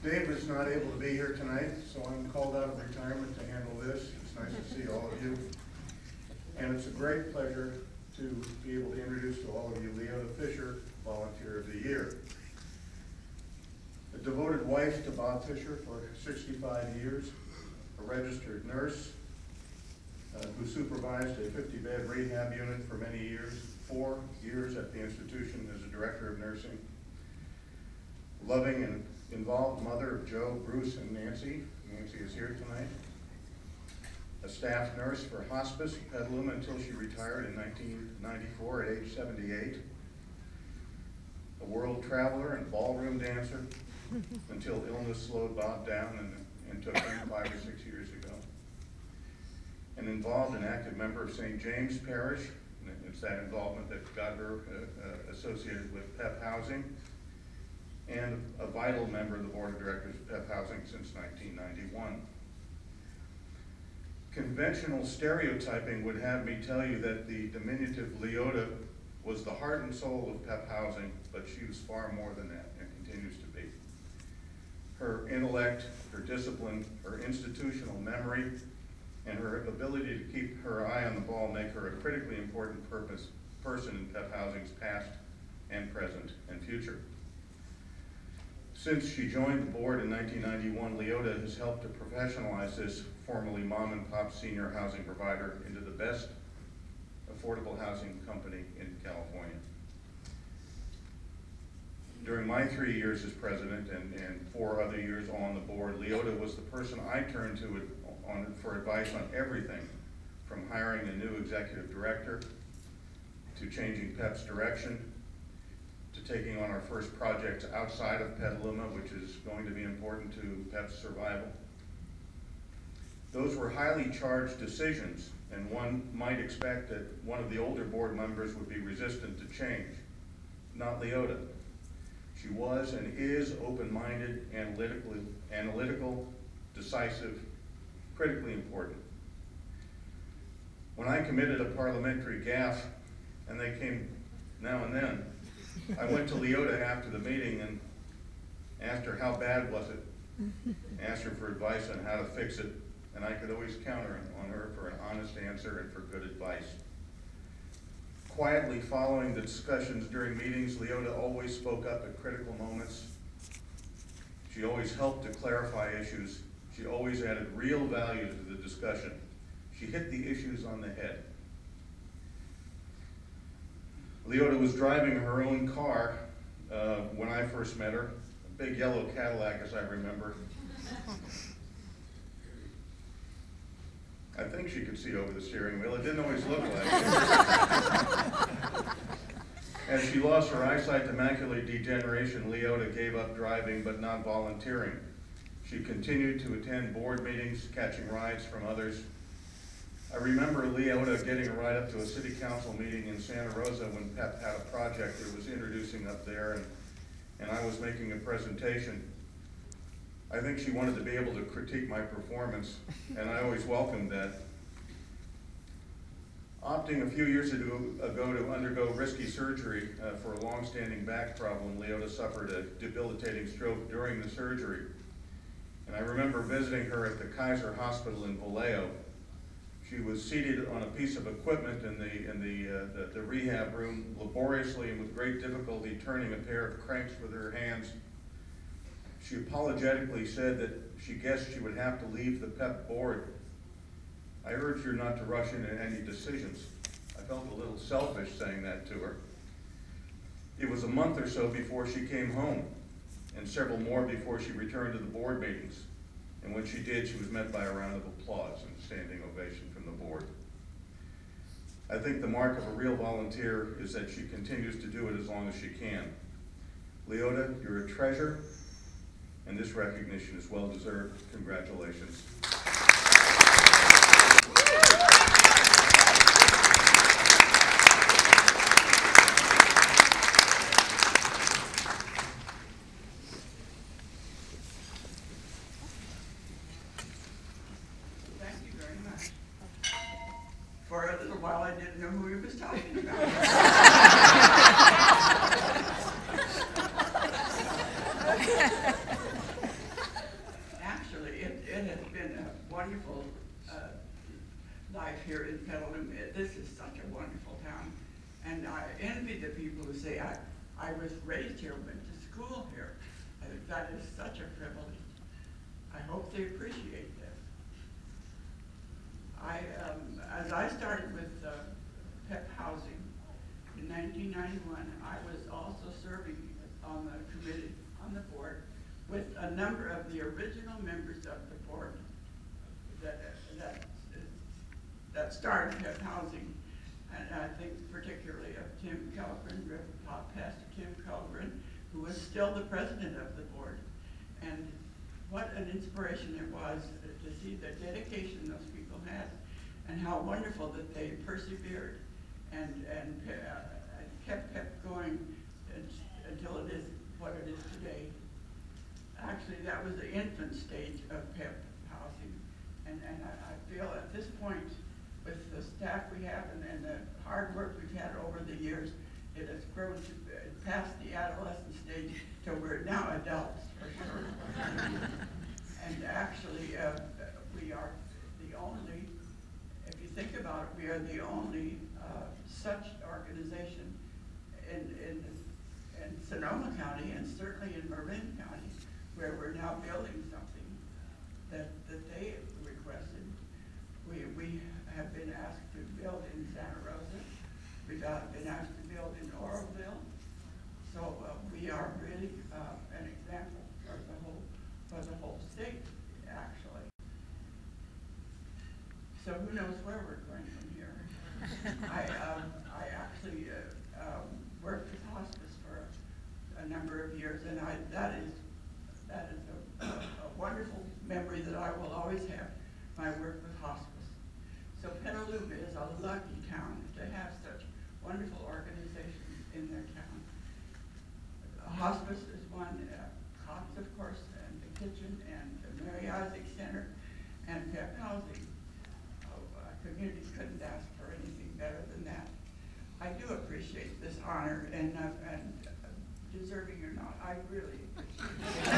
Dave is not able to be here tonight, so I'm called out of retirement to handle this. It's nice to see all of you. And it's a great pleasure to be able to introduce to all of you Leota Fisher, Volunteer of the Year. A devoted wife to Bob Fisher for 65 years, a registered nurse who supervised a 50-bed rehab unit for many years, 4 years at the institution as a director of nursing. Loving and involved mother of Joe, Bruce, and Nancy. Nancy is here tonight. A staff nurse for hospice at Petaluma until she retired in 1994 at age 78. A world traveler and ballroom dancer until illness slowed Bob down and took him 5 or 6 years ago. An involved and active member of St. James Parish. It's that involvement that got her associated with PEP Housing. And a vital member of the board of directors of PEP Housing since 1991. Conventional stereotyping would have me tell you that the diminutive Leota was the heart and soul of PEP Housing, but she was far more than that and continues to be. Her intellect, her discipline, her institutional memory, and her ability to keep her eye on the ball make her a critically important person in PEP Housing's past and present and future. Since she joined the board in 1991, Leota has helped to professionalize this formerly mom and pop senior housing provider into the best affordable housing company in California. During my 3 years as president and 4 other years on the board, Leota was the person I turned to for advice on everything from hiring a new executive director to changing PEP's direction, to taking on our first projects outside of Petaluma, which is going to be important to PEP's survival. Those were highly charged decisions, and one might expect that one of the older board members would be resistant to change. Not Leota. She was and is open-minded, analytical, decisive, critically important. When I committed a parliamentary gaffe, and they came now and then, I went to Leota after the meeting and asked her how bad was it, asked her for advice on how to fix it, and I could always count on her for an honest answer and for good advice. Quietly following the discussions during meetings, Leota always spoke up at critical moments. She always helped to clarify issues. She always added real value to the discussion. She hit the issues on the head. Leota was driving her own car when I first met her, a big yellow Cadillac as I remember. I think she could see over the steering wheel. It didn't always look like it. As she lost her eyesight to macular degeneration, Leota gave up driving but not volunteering. She continued to attend board meetings, catching rides from others. I remember Leota getting a ride up to a city council meeting in Santa Rosa when PEP had a project it was introducing up there, and I was making a presentation. I think she wanted to be able to critique my performance, and I always welcomed that. Opting a few years ago to undergo risky surgery for a long-standing back problem, Leota suffered a debilitating stroke during the surgery. And I remember visiting her at the Kaiser Hospital in Vallejo. She was seated on a piece of equipment in the rehab room, laboriously and with great difficulty turning a pair of cranks with her hands. She apologetically said that she guessed she would have to leave the PEP board. I urged her not to rush into any decisions. I felt a little selfish saying that to her. It was a month or so before she came home, and several more before she returned to the board meetings. And when she did, she was met by a round of applause and a standing ovation from the board. I think the mark of a real volunteer is that she continues to do it as long as she can. Leota, you're a treasure, and this recognition is well deserved. Congratulations. For a little while, I didn't know who he was talking about. wonderful life here in Petaluma. This is such a wonderful town. And I envy the people who say, I was raised here, went to school here. I think that is such a privilege. I hope they appreciate this. As I started with PEP housing in 1991, I was also serving on the committee, on the board, with a number of the original members of the board that started PEP housing. And I think particularly of Tim Kellgren, Pastor Tim Kellgren, who was still the president of the board. And what an inspiration it was to see the dedication those people had, and how wonderful that they persevered and kept going until it is what it is today. Actually, that was the infant stage of PEP housing, and I feel at this point, with the staff we have and the hard work we've had over the years, it has grown to past the adolescent stage till we're now adults, for sure. And actually, we are the only, if you think about it, we are the only such organization in Sonoma County, and certainly in Marin County, where we're now building something that they requested. We have been asked to build in Santa Rosa. We've been asked to build in Oroville. So we are really an example for the whole state, actually. So who knows where we're going from here? I actually worked with hospice for a number of years, and that is a wonderful memory that I will always have, my work with hospice. So Petaluma is a lucky town to have such wonderful organizations in their town. Hospice is one, COPS, of course, and the kitchen, and the Mary Isaac Center, and PEP housing. Communities couldn't ask for anything better than that. I do appreciate this honor, and deserving or not, I really appreciate it.